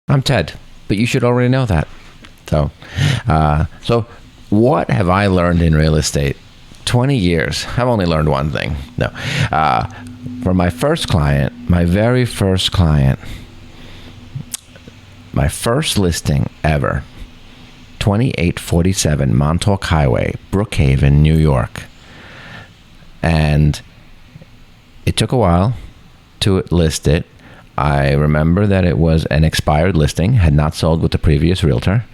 I'm Ted, but you should already know that. So what have I learned in real estate? 20 years. I've only learned one thing. No. For my first client, my very first client, my first listing ever, 2847 Montauk Highway, Brookhaven, New York. And it took a while to list it. I remember that it was an expired listing, had not sold with the previous realtor.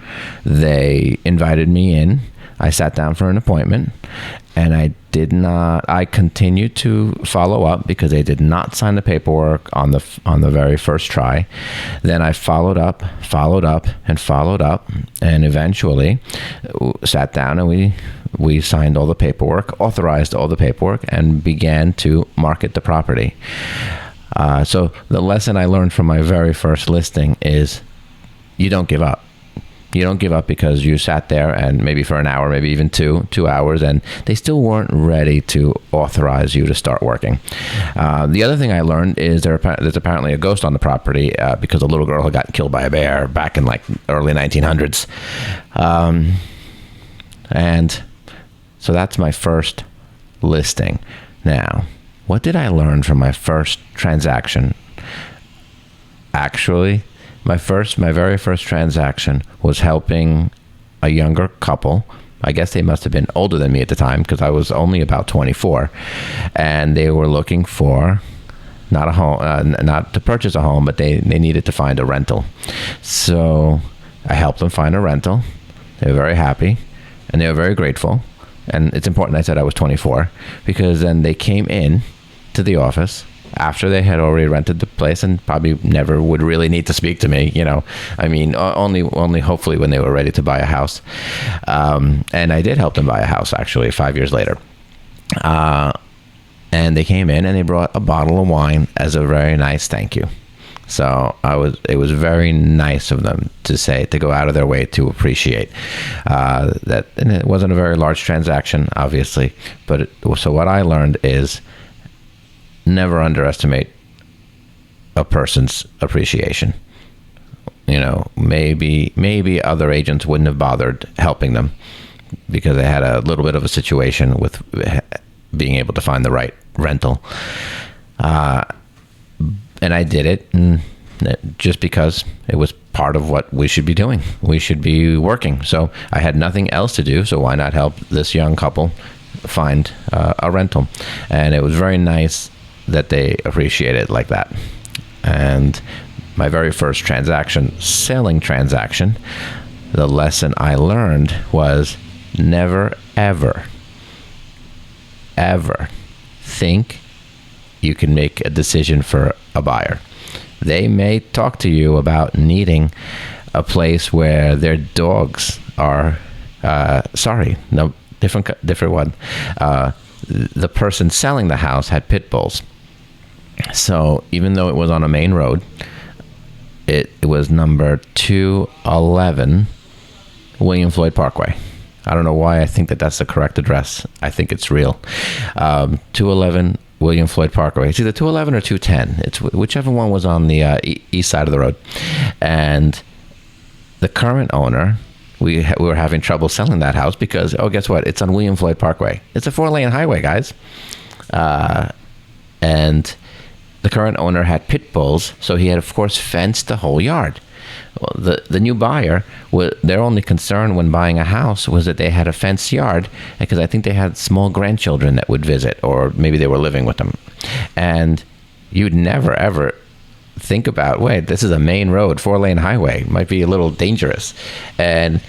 They invited me in. I sat down for an appointment, and I continued to follow up because they did not sign the paperwork on the very first try. Then I followed up, and eventually sat down and we signed all the paperwork, authorized all the paperwork, and began to market the property. So the lesson I learned from my very first listing is you don't give up. You don't give up because you sat there and maybe for an hour, maybe even two hours, and they still weren't ready to authorize you to start working. The other thing I learned is there's apparently a ghost on the property because a little girl had gotten killed by a bear back in like early 1900s. And so that's my first listing. Now, what did I learn from my first transaction? Actually, my very first transaction was helping a younger couple. I guess they must have been older than me at the time because I was only about 24, and they were looking for not a home, not to purchase a home, but they needed to find a rental. So I helped them find a rental. They were very happy, and they were very grateful. And it's important I said I was 24 because then they came in to the office after they had already rented the place and probably never would really need to speak to me, I mean, only hopefully when they were ready to buy a house. And I did help them buy a house actually 5 years later. And they came in and they brought a bottle of wine as a very nice thank you. So it was very nice of them to go out of their way to appreciate that. And it wasn't a very large transaction, obviously, so what I learned is never underestimate a person's appreciation. Maybe other agents wouldn't have bothered helping them because they had a little bit of a situation with being able to find the right rental. And I did it just because it was part of what we should be doing. We should be working. So I had nothing else to do, so why not help this young couple find a rental? And it was very nice that they appreciate it like that. And my very first selling transaction, the lesson I learned was never, ever, ever think you can make a decision for a buyer. They may talk to you about needing a place where their dogs are, different one. The person selling the house had pit bulls. So even though it was on a main road, it was number 211 William Floyd Parkway. I don't know why I think that's the correct address. I think it's real. 211 William Floyd Parkway. It's either 211 or 210. It's whichever one was on the east side of the road. And the current owner, we were having trouble selling that house because, guess what? It's on William Floyd Parkway. It's a 4-lane highway, guys. And the current owner had pit bulls, so he had, of course, fenced the whole yard. Well, the new buyer, their only concern when buying a house was that they had a fenced yard because I think they had small grandchildren that would visit, or maybe they were living with them. And you'd never, ever think about, wait, this is a main road, 4-lane highway, might be a little dangerous. And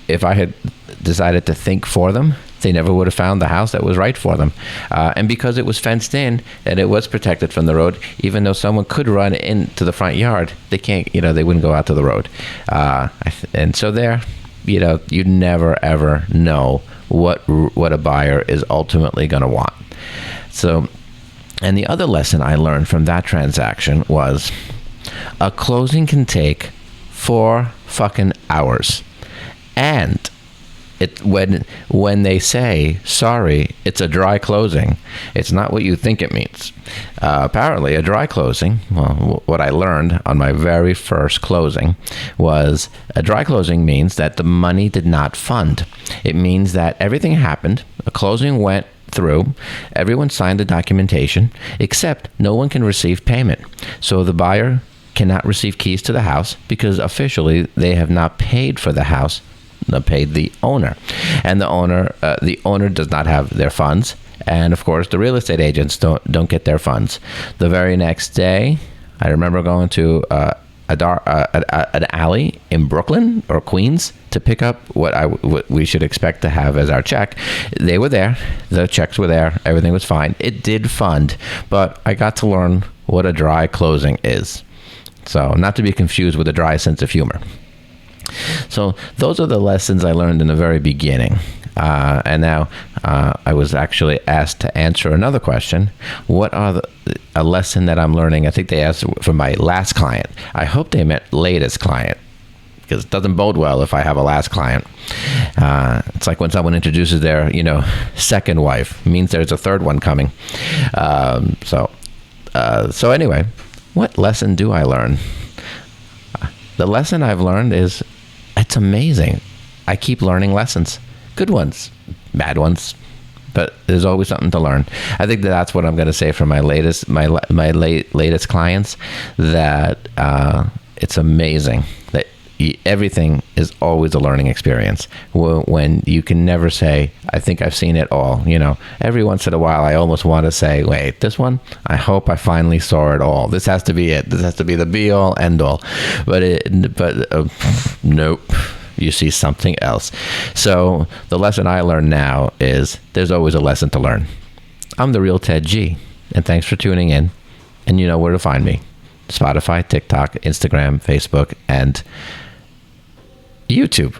if I had decided to think for them, they never would have found the house that was right for them. And because it was fenced in and it was protected from the road, even though someone could run into the front yard, they can't, they wouldn't go out to the road. And so there, you'd never, ever know what a buyer is ultimately going to want. So, and the other lesson I learned from that transaction was a closing can take 4 fucking hours. And when they say sorry, it's a dry closing. It's not what you think it means. Apparently, a dry closing. Well, what I learned on my very first closing was a dry closing means that the money did not fund. It means that everything happened. A closing went through, everyone signed the documentation, except no one can receive payment. So the buyer cannot receive keys to the house because officially they have not paid for the house, not paid the owner, and the owner does not have their funds, and of course the real estate agents don't get their funds. The very next day, I remember going to an alley in Brooklyn or Queens to pick up what we should expect to have as our check. They were there. The checks were there. Everything was fine. It did fund, but I got to learn what a dry closing is. So not to be confused with a dry sense of humor. So those are the lessons I learned in the very beginning. And now I was actually asked to answer another question. What are a lesson that I'm learning? I think they asked for my last client. I hope they meant latest client, because it doesn't bode well if I have a last client. It's like when someone introduces their, second wife. It means there's a third one coming. So anyway, what lesson do I learn? The lesson I've learned is it's amazing. I keep learning lessons. Good ones, bad ones, but there's always something to learn. I think that's what I'm going to say for my latest clients, that it's amazing that everything is always a learning experience. When you can never say, I think I've seen it all. Every once in a while, I almost want to say, wait, this one, I hope I finally saw it all. This has to be it. This has to be the be all, end all. But nope. You see something else. So the lesson I learned now is there's always a lesson to learn. I'm the real Ted G, and thanks for tuning in. And you know where to find me: Spotify, TikTok, Instagram, Facebook, and YouTube.